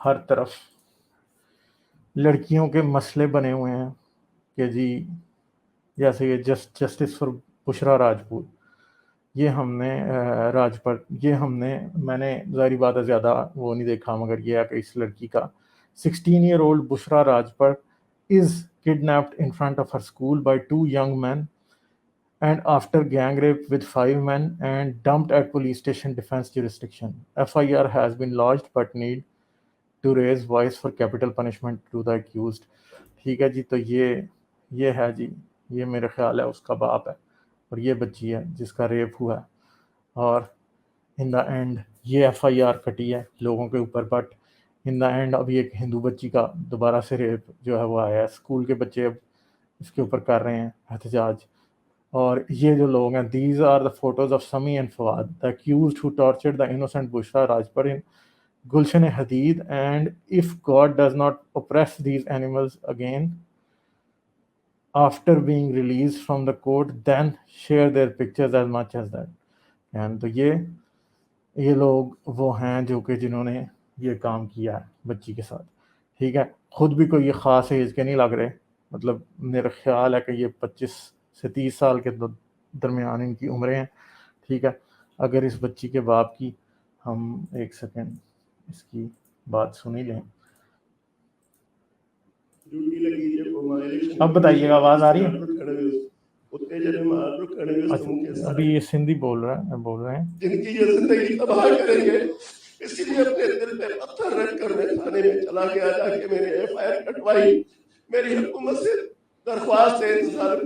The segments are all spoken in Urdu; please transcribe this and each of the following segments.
ہر طرف لڑکیوں کے مسئلے بنے ہوئے ہیں کہ جی جیسے یہ جسٹس فار بشرا راجپوت، یہ ہم نے میں نے ظاہری بات ہے زیادہ وہ نہیں دیکھا، مگر یہ ہے کہ اس لڑکی کا 16 year old Bushra Rajpat is kidnapped in front of her school by 2 young men and after gang rape with 5 men and dumped at police station defense jurisdiction. FIR has been lodged but need to raise voice for capital punishment to the accused. ٹھیک ہے جی، تو یہ ہے جی، یہ میرے خیال ہے اس کا باپ ہے اور یہ بچی ہے جس کا ریپ ہوا ہے، اور ان دا اینڈ یہ FIR کٹی ہے لوگوں کے اوپر، بٹ ان دا اینڈ ابھی ایک ہندو بچی کا دوبارہ سے ریپ جو ہے وہ آیا ہے، اسکول کے بچے اب اس کے اوپر کر رہے ہیں احتجاج. اور یہ جو لوگ ہیں، these are the photos of Sami and Fawad the accused who tortured the innocent Bushra Rajput in Gulshan Hadid, and if God does not oppress these animals again after being released from the court, then share their pictures as much as that. And تو یہ لوگ وہ ہیں جو کہ جنہوں نے یہ کام کیا ہے بچی کے ساتھ. ٹھیک ہے، خود بھی کوئی یہ خاص ایج کے نہیں لگ رہے، مطلب میرا خیال ہے کہ یہ 25 سے 30 سال کے درمیان ان کی عمریں ہیں. ٹھیک ہے، اگر اس بچی کے باپ کی ہم ایک سیکنڈ اس کی بات سن ہی لیں. اب بتائیے گا آواز آ رہی ہے؟ ابھی یہ سندھی بول رہے ہیں جن کی یہ زندگی تباہ کریں گے، اسی لیے اپنے دل پہ پتھر رکھ کر میں تھانے میں چلا گیا، جا کے میں نے FIR کٹوائی. میری حکومت سے درخواست ہے انتظار،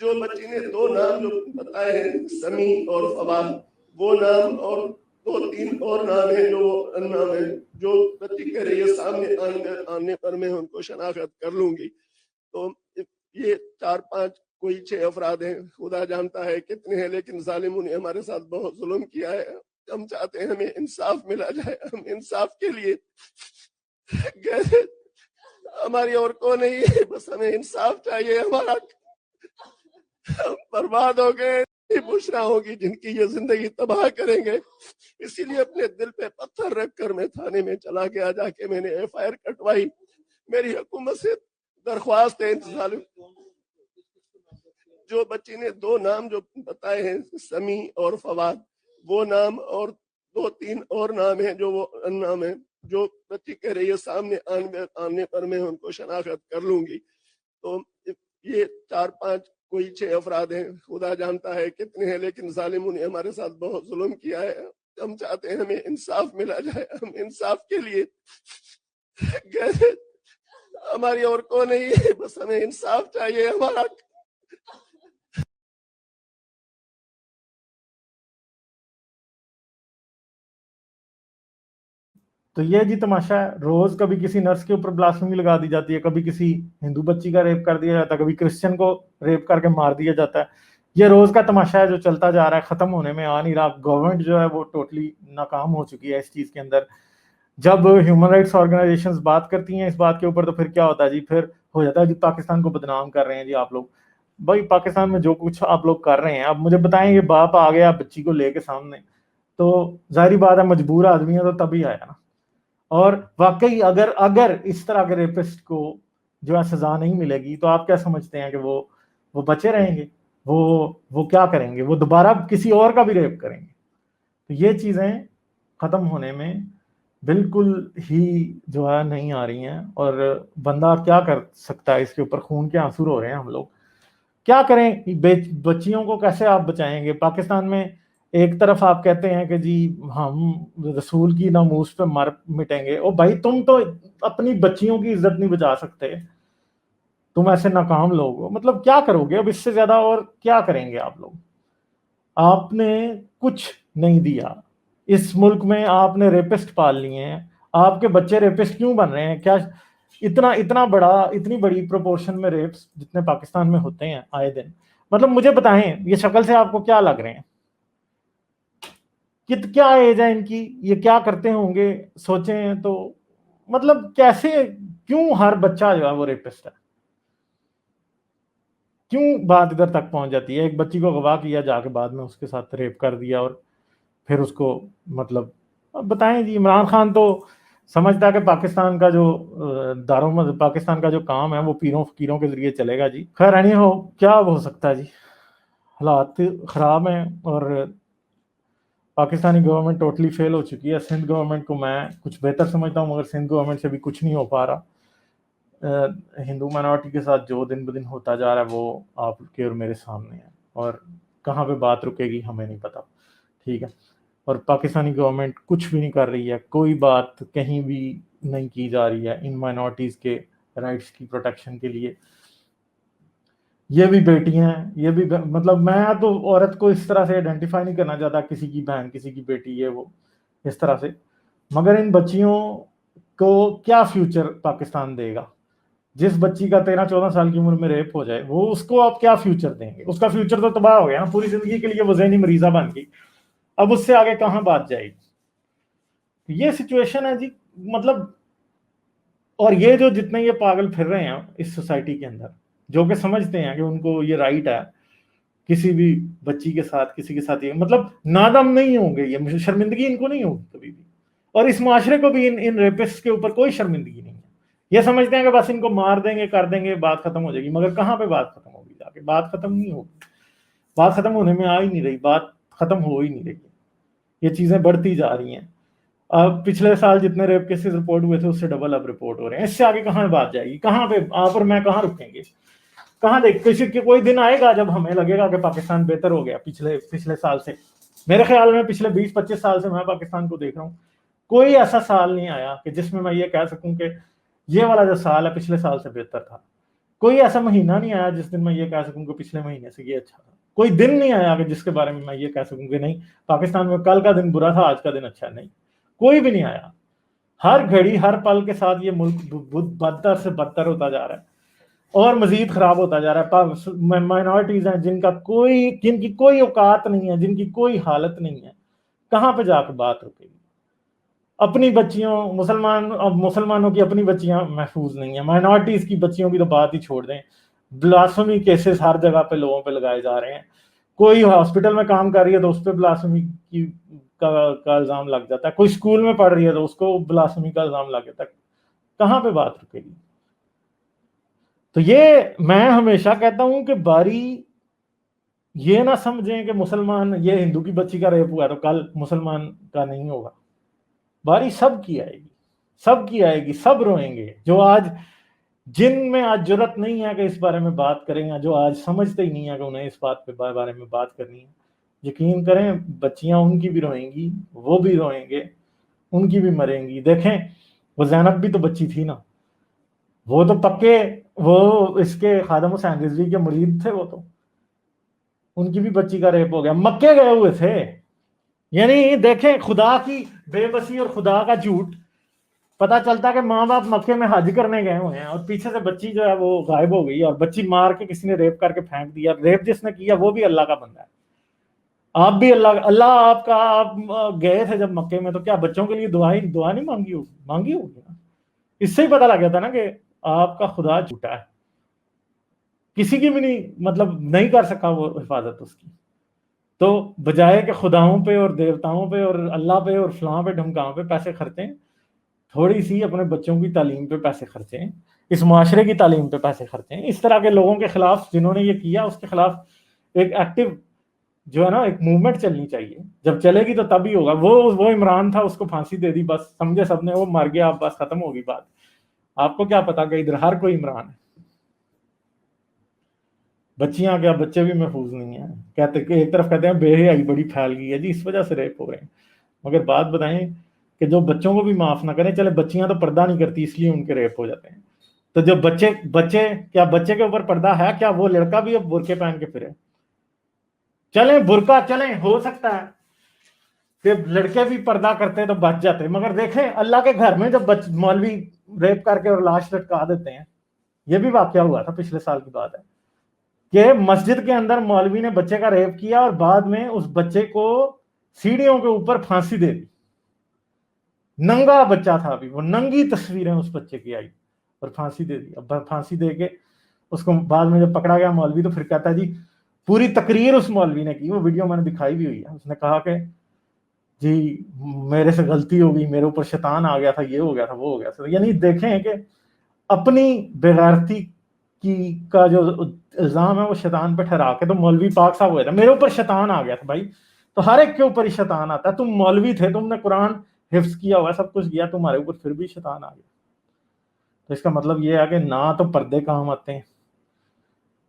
جو بچی نے 2 نام جو بتائے ہیں سمی اور فواد، وہ نام اور 2-3 اور نام ہیں جو ان نام ہیں، جو بچی کہہ رہی ہے سامنے آنے پر میں ان کو شناخت کر لوں گی. تو یہ 4-5 کوئی 6 افراد ہیں، خدا جانتا ہے کتنے ہیں، لیکن ظالموں نے ہمارے ساتھ بہت ظلم کیا ہے. ہم چاہتے ہیں ہمیں انصاف ملا جائے، ہم انصاف کے لیے گئے، ہماری اور کو نہیں ہے، بس ہمیں انصاف چاہیے. ہمارا برباد ہو گئے، بشرا ہوگی جن کی یہ زندگی تباہ کریں گے. اسی لیے اپنے دل پہ پتھر رکھ کر میں تھانے میں چلا گیا، جا کے میں نے FIR کٹوائی. میری حکومت سے درخواست ہے انتظار، جو بچی نے 2 نام جو بتائے ہیں سمی اور فواد، وہ نام اور 2-3 اور نام ہیں جو وہ ان نام ہیں، جو بچی کہہ رہی ہے سامنے آنے پر میں ان کو شناخت کر لوں گی. تو یہ 4-5 کوئی 6 افراد ہیں، خدا جانتا ہے کتنے ہیں، لیکن ظالموں نے ہمارے ساتھ بہت ظلم کیا ہے. ہم چاہتے ہیں ہمیں انصاف ملا جائے، ہم انصاف کے لیے گئے، ہماری اور کو نہیں ہے، بس ہمیں انصاف چاہیے. ہمارا تو یہ جی تماشا ہے، روز کبھی کسی نرس کے اوپر بلاسفیمی لگا دی جاتی ہے، کبھی کسی ہندو بچی کا ریپ کر دیا جاتا ہے، کبھی کرسچن کو ریپ کر کے مار دیا جاتا ہے. یہ روز کا تماشا ہے جو چلتا جا رہا ہے، ختم ہونے میں آ نہیں رہا. گورنمنٹ جو ہے وہ ٹوٹلی ناکام ہو چکی ہے اس چیز کے اندر. جب ہیومن رائٹس آرگنائزیشنز بات کرتی ہیں اس بات کے اوپر تو پھر کیا ہوتا ہے جی، پھر ہو جاتا ہے جی پاکستان کو بدنام کر رہے ہیں جی آپ لوگ. بھائی پاکستان میں جو کچھ آپ لوگ کر رہے ہیں، اب مجھے بتائیں، یہ باپ آ گیا بچی کو لے کے سامنے، تو ظاہری بات ہے مجبور آدمی ہے تو تبھی آیا نا. اور واقعی اگر اس طرح کے ریپسٹ کو جو ہے سزا نہیں ملے گی تو آپ کیا سمجھتے ہیں کہ وہ بچے رہیں گے؟ وہ کیا کریں گے؟ وہ دوبارہ کسی اور کا بھی ریپ کریں گے. تو یہ چیزیں ختم ہونے میں بالکل ہی جو ہے نہیں آ رہی ہیں، اور بندہ کیا کر سکتا ہے اس کے اوپر؟ خون کے آنسو رو رہے ہیں ہم لوگ. کیا کریں؟ بچیوں کو کیسے آپ بچائیں گے؟ پاکستان میں ایک طرف آپ کہتے ہیں کہ جی ہم رسول کی ناموس پہ مر مٹیں گے. او بھائی تم تو اپنی بچیوں کی عزت نہیں بچا سکتے، تم ایسے ناکام لوگ ہو. مطلب کیا کرو گے اب اس سے زیادہ؟ اور کیا کریں گے آپ لوگ؟ آپ نے کچھ نہیں دیا اس ملک میں، آپ نے ریپسٹ پال لیے ہیں. آپ کے بچے ریپسٹ کیوں بن رہے ہیں؟ کیا اتنی بڑی پروپورشن میں ریپس جتنے پاکستان میں ہوتے ہیں آئے دن؟ مطلب مجھے بتائیں، یہ شکل سے آپ کو کیا لگ رہے ہیں؟ کیا ایج ہے ان کی؟ یہ کیا کرتے ہوں گے؟ سوچیں تو مطلب کیسے، کیوں ہر بچہ جو ہے وہ ریپسٹ ہے؟ کیوں بات ادھر تک پہنچ جاتی ہے؟ ایک بچی کو اغوا کیا جا کے بعد میں اس کے ساتھ ریپ کر دیا، اور پھر اس کو مطلب اب بتائیں جی، عمران خان تو سمجھتا ہے کہ پاکستان کا جو پاکستان کا جو کام ہے وہ پیروں فقیروں کے ذریعے چلے گا جی. خیر اینی ہو، کیا ہو سکتا ہے جی، حالات خراب ہیں اور پاکستانی گورنمنٹ ٹوٹلی فیل ہو چکی ہے. سندھ گورنمنٹ کو میں کچھ بہتر سمجھتا ہوں، مگر سندھ گورنمنٹ سے بھی کچھ نہیں ہو پا رہا. ہندو مائنورٹی کے ساتھ جو دن بدن ہوتا جا رہا ہے وہ آپ کے اور میرے سامنے ہے، اور کہاں پہ بات رکے گی ہمیں نہیں پتا. ٹھیک ہے، اور پاکستانی گورنمنٹ کچھ بھی نہیں کر رہی ہے، کوئی بات کہیں بھی نہیں کی جا رہی ہے ان مائنورٹیز کے رائٹس کی پروٹیکشن کے لیے. یہ بھی بیٹیاں ہیں، یہ بھی مطلب میں تو عورت کو اس طرح سے آئیڈینٹیفائی نہیں کرنا چاہتا، کسی کی بہن کسی کی بیٹی ہے وہ اس طرح سے، مگر ان بچیوں کو کیا فیوچر پاکستان دے گا؟ جس بچی کا 13-14 سال کی عمر میں ریپ ہو جائے، وہ اس کو آپ کیا فیوچر دیں گے؟ اس کا فیوچر تو تباہ ہو گیا نا، پوری زندگی کے لیے وہ ذہنی مریضہ بن گئی. اب اس سے آگے کہاں بات جائے گی؟ یہ سچویشن ہے جی. مطلب اور یہ جو جتنے یہ پاگل پھر رہے ہیں اس سوسائٹی کے اندر، جو کہ سمجھتے ہیں کہ ان کو یہ رائٹ ہے کسی بھی بچی کے ساتھ کسی کے ساتھ، یہ مطلب نادم نہیں ہوں گے، یہ شرمندگی ان کو نہیں ہوگی کبھی بھی. اور اس معاشرے کو بھی ان ریپسٹ کے اوپر کوئی شرمندگی نہیں ہے. یہ سمجھتے ہیں کہ بس ان کو مار دیں گے کر دیں گے بات ختم ہو جائے گی، مگر کہاں پہ بات ختم ہوگی؟ جا کے بات ختم نہیں ہوگی، بات ختم ہونے میں آ ہی نہیں رہی، بات ختم ہو ہی نہیں رہی. یہ چیزیں بڑھتی جا رہی ہیں. اب پچھلے سال جتنے ریپ کیسز رپورٹ ہوئے تھے اس سے ڈبل اب رپورٹ ہو رہے ہیں. اس سے آگے کہاں بات جائے گی؟ کہاں پہ آپ اور میں کہاں رکیں گے؟ کہاں دیکھ کسی کہ کوئی دن آئے گا جب ہمیں لگے گا کہ پاکستان بہتر ہو گیا پچھلے سال سے. میرے خیال میں پچھلے 20-25 سال سے میں پاکستان کو دیکھ رہا ہوں، کوئی ایسا سال نہیں آیا کہ جس میں یہ کہہ سکوں کہ یہ والا جو سال ہے پچھلے سال سے بہتر تھا. کوئی ایسا مہینہ نہیں آیا جس دن میں یہ کہہ سکوں کہ پچھلے مہینے سے یہ اچھا تھا. کوئی دن نہیں آیا کہ جس کے بارے میں یہ کہہ سکوں کہ نہیں پاکستان میں کل کا دن برا تھا آج کا دن اچھا. نہیں، کوئی بھی نہیں آیا. ہر گھڑی ہر پل کے ساتھ یہ ملک بدتر سے بدتر ہوتا جا رہا ہے اور مزید خراب ہوتا جا رہا ہے. مائنورٹیز ہیں جن کی کوئی اوقات نہیں ہے، جن کی کوئی حالت نہیں ہے، کہاں پہ جا کے بات رکے گی؟ اپنی بچیوں مسلمانوں کی اپنی بچیاں محفوظ نہیں ہیں، مائنورٹیز کی بچیوں کی تو بات ہی چھوڑ دیں. بلاسفمی کیسز ہر جگہ پہ لوگوں پہ لگائے جا رہے ہیں. کوئی ہاسپٹل میں کام کر رہی ہے تو اس پہ بلاسفمی کا الزام لگ جاتا ہے، کوئی اسکول میں پڑھ رہی ہے تو اس کو بلاسفمی کا الزام لگ جاتا ہے. کہاں پہ بات رکے گی؟ تو یہ میں ہمیشہ کہتا ہوں کہ باری یہ نہ سمجھیں کہ مسلمان یہ ہندو کی بچی کا ریپ ہوا تو کل مسلمان کا نہیں ہوگا. باری سب کی آئے گی، سب کی آئے گی، سب روئیں گے. جو آج جن میں آج جرت نہیں ہے کہ اس بارے میں بات کریں گے، جو آج سمجھتے ہی نہیں ہے کہ انہیں اس بات پہ بارے میں بات کرنی ہے، یقین کریں بچیاں ان کی بھی روئیں گی، وہ بھی روئیں گے، ان کی بھی مریں گی. دیکھیں وہ زینب بھی تو بچی تھی نا، وہ تو پکے وہ اس کے خادم حسین رضوی کے مرید تھے، وہ تو ان کی بھی بچی کا ریپ ہو گیا. مکے گئے ہوئے تھے. یعنی دیکھیں خدا کی بے بسی اور خدا کا جھوٹ. پتا چلتا کہ ماں باپ مکے میں حج کرنے گئے ہوئے ہیں اور پیچھے سے بچی جو ہے وہ غائب ہو گئی اور بچی مار کے کسی نے ریپ کر کے پھینک دیا. ریپ جس نے کیا وہ بھی اللہ کا بندہ ہے. آپ بھی اللہ آپ کا آپ گئے تھے جب مکے میں تو کیا بچوں کے لیے دعا نہیں مانگی ہوگی نا. اس سے ہی پتا لگ جاتا نا کہ آپ کا خدا جھوٹا ہے. کسی کی بھی نہیں مطلب نہیں کر سکا وہ حفاظت اس کی. تو بجائے کہ خداؤں پہ اور دیوتاؤں پہ اور اللہ پہ اور فلاں پہ ڈھمکاؤں پہ پیسے خرچیں، تھوڑی سی اپنے بچوں کی تعلیم پہ پیسے خرچیں، اس معاشرے کی تعلیم پہ پیسے خرچیں. اس طرح کے لوگوں کے خلاف جنہوں نے یہ کیا اس کے خلاف ایک ایکٹیو جو ہے نا ایک موومنٹ چلنی چاہیے. جب چلے گی تو تب ہی ہوگا. وہ عمران تھا، اس کو پھانسی دے دی، بس سمجھے سب نے وہ مر گیا، بس ختم ہوگی بات. آپ کو کیا پتا کہ ادھر ہر کوئی عمران ہے. بچیاں کیا بچے بھی محفوظ نہیں ہیں. کہتے کہ ایک طرف کہتے ہیں بے حیائی بڑی پھیل گئی ہے جی، اس وجہ سے ریپ ہو رہے ہیں. مگر بات بتائیں کہ جو بچوں کو بھی معاف نہ کریں. چلے بچیاں تو پردہ نہیں کرتی اس لیے ان کے ریپ ہو جاتے ہیں. تو جو بچے کیا بچے کے اوپر پردہ ہے کیا؟ وہ لڑکا بھی اب برقعے پہن کے پھرے. چلیں برقع چلیں، ہو سکتا ہے کہ لڑکے بھی پردہ کرتے تو بچ جاتے. مگر دیکھیں اللہ کے گھر میں جب مولوی ریپ کر کے اور لاش لٹکا دیتے ہیں، یہ بھی واقعہ ہوا تھا پچھلے سال کی بات ہے کہ مسجد کے اندر مولوی نے بچے کا ریپ کیا اور بعد میں اس بچے کو سیڑھیوں کے اوپر پھانسی دے دی. ننگا بچہ تھا، ابھی وہ ننگی تصویریں اس بچے کی آئی اور پھانسی دے دی. اب پھانسی دے کے اس کو بعد میں جب پکڑا گیا مولوی تو پھر کہتا ہے جی پوری تقریر اس مولوی نے کی، وہ ویڈیو میں نے دکھائی بھی ہوئی ہے. اس نے کہا کہ جی میرے سے غلطی ہو گئی, میرے اوپر شیطان آ گیا تھا, یہ ہو گیا تھا, وہ ہو گیا تھا. یعنی دیکھیں کہ اپنی بےغیرتی کی کا جو الزام ہے وہ شیطان پہ ٹھہرا کے, تو مولوی پاک صاحب ہوئے تھے, میرے اوپر شیطان آ گیا تھا بھائی, تو ہر ایک کے اوپر ہی شیطان آتا ہے. تم مولوی تھے, تم نے قرآن حفظ کیا ہوا, سب کچھ کیا, تمہارے اوپر پھر بھی شیطان آ گیا. تو اس کا مطلب یہ ہے کہ نہ تو پردے کام آتے ہیں,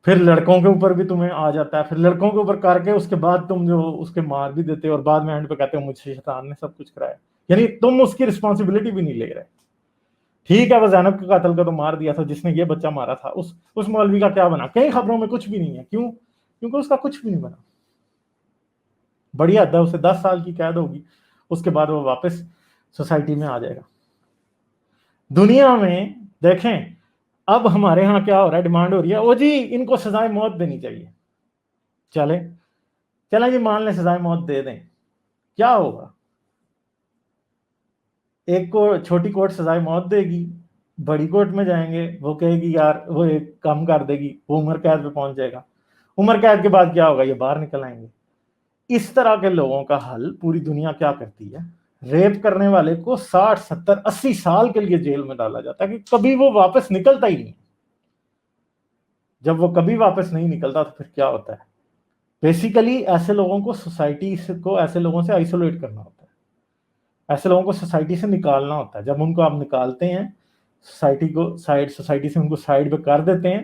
پھر لڑکوں کے اوپر بھی تمہیں آ جاتا ہے, پھر لڑکوں کے اوپر کر کے اس کے بعد تم جو اس کے مار بھی دیتے اور بعد میں اینڈ پہ کہتے ہو مجھ سے شیطان نے سب کچھ کرایا. یعنی تم اس کی رسپانسبلٹی بھی نہیں لے رہے. ٹھیک ہے وہ زینب کے قاتل کا تو مار دیا تھا, جس نے یہ بچہ مارا تھا, اس مولوی کا کیا بنا؟ کئی خبروں میں کچھ بھی نہیں ہے. کیوں؟ کیونکہ اس کا کچھ بھی نہیں بنا. بڑی حد ہے, اسے 10 سال کی قید ہوگی, اس کے بعد وہ واپس سوسائٹی میں آ جائے گا. دنیا میں دیکھیں اب ہمارے ہاں کیا ہو رہا ہے, ڈیمانڈ ہو رہی ہے او جی ان کو سزائے موت دینی چاہیے. چلیں جی مان لیں سزائے موت دے دیں, کیا ہوگا؟ ایک کو چھوٹی کورٹ سزائے موت دے گی, بڑی کورٹ میں جائیں گے, وہ کہے گی یار وہ ایک کم کر دے گی, وہ عمر قید پہ پہنچ جائے گا. عمر قید کے بعد کیا ہوگا؟ یہ باہر نکل آئیں گے. اس طرح کے لوگوں کا حل پوری دنیا کیا کرتی ہے؟ ریپ کرنے والے کو 60 70 80 سال کے لیے جیل میں ڈالا جاتا ہے کہ کبھی وہ واپس نکلتا ہی نہیں. جب وہ کبھی واپس نہیں نکلتا تو پھر کیا ہوتا ہے؟ بیسیکلی ایسے لوگوں کو سوسائٹی کو ایسے لوگوں سے آئسولیٹ کرنا ہوتا ہے, ایسے لوگوں کو سوسائٹی سے نکالنا ہوتا ہے. جب ان کو آپ نکالتے ہیں سوسائٹی سے ان کو سائڈ پہ کر دیتے ہیں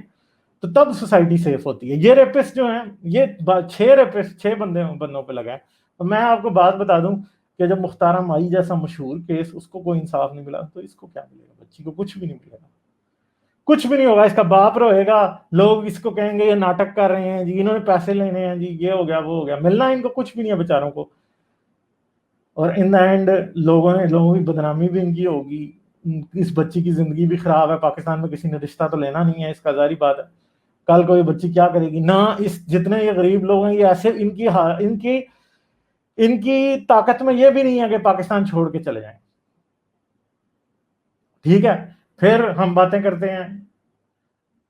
تو تب سوسائٹی سیف ہوتی ہے. یہ ریپسٹ جو ہیں یہ 6 بندوں پہ لگا ہے. اور میں آپ کو بات بتا دوں کہ جب مختارہ مائی جیسا مشہور کیس, اس کو کوئی انصاف نہیں ملا, تو اس کو کیا ملے گا؟ بچی کو کچھ بھی نہیں ملے گا, کچھ بھی نہیں ہوگا. اس کا باپ روئے گا, لوگ اس کو کہیں گے یہ ناٹک کر رہے ہیں جی, انہوں نے پیسے لینے ہیں جی, یہ ہو گیا وہ ہو گیا. ملنا ان کو کچھ بھی نہیں ہے بیچاروں کو. اور ان دا اینڈ لوگوں کی بدنامی بھی ان کی ہوگی. اس بچی کی زندگی بھی خراب ہے. پاکستان میں کسی نے رشتہ تو لینا نہیں ہے, اس کا ظاہری بات ہے. کل کو یہ بچی کیا کرے گی؟ نہ اس جتنے یہ غریب لوگ ہیں یہ ایسے ان کی طاقت میں یہ بھی نہیں ہے کہ پاکستان چھوڑ کے چلے جائیں. ٹھیک ہے, پھر ہم باتیں کرتے ہیں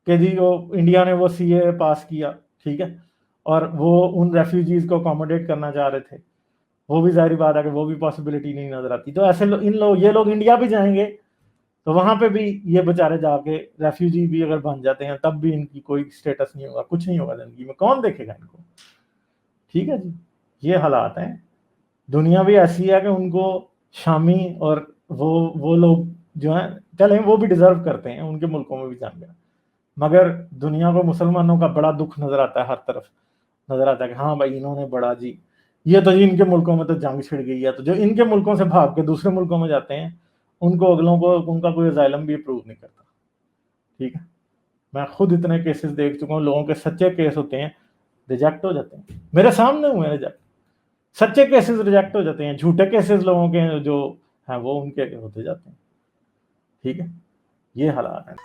کہ جی وہ انڈیا نے وہ سی اے پاس کیا, ٹھیک ہے, اور وہ ان ریفیوجیز کو اکوموڈیٹ کرنا چاہ رہے تھے. وہ بھی ظاہری بات ہے کہ وہ بھی پاسبلٹی نہیں نظر آتی. تو ایسے یہ لوگ انڈیا بھی جائیں گے تو وہاں پہ بھی یہ بےچارے جا کے ریفیوجی بھی اگر بن جاتے ہیں تب بھی ان کی کوئی سٹیٹس نہیں ہوگا, کچھ نہیں ہوگا زندگی میں. کون دیکھے گا ان کو؟ ٹھیک ہے جی, یہ حالات ہیں. دنیا بھی ایسی ہے کہ ان کو شامی اور وہ لوگ جو ہیں چلیں وہ بھی ڈیزرو کرتے ہیں, ان کے ملکوں میں بھی جان گیا. مگر دنیا کو مسلمانوں کا بڑا دکھ نظر آتا ہے, ہر طرف نظر آتا ہے کہ ہاں بھائی انہوں نے بڑا جی یہ تو جی ان کے ملکوں میں تو جنگ چھڑ گئی ہے. تو جو ان کے ملکوں سے بھاگ کے دوسرے ملکوں میں جاتے ہیں ان کو اگلوں کو ان کا کوئی اسائلم بھی اپروو نہیں کرتا. ٹھیک ہے, میں خود اتنے کیسز دیکھ چکا ہوں, لوگوں کے سچے کیس ہوتے ہیں ریجیکٹ ہو جاتے ہیں, میرے سامنے ہوئے ریجیکٹ. سچے کیسز ریجیکٹ ہو جاتے ہیں, جھوٹے کیسز لوگوں کے جو ہیں وہ ان کے ہوتے جاتے ہیں. ٹھیک ہے, یہ حالات ہیں.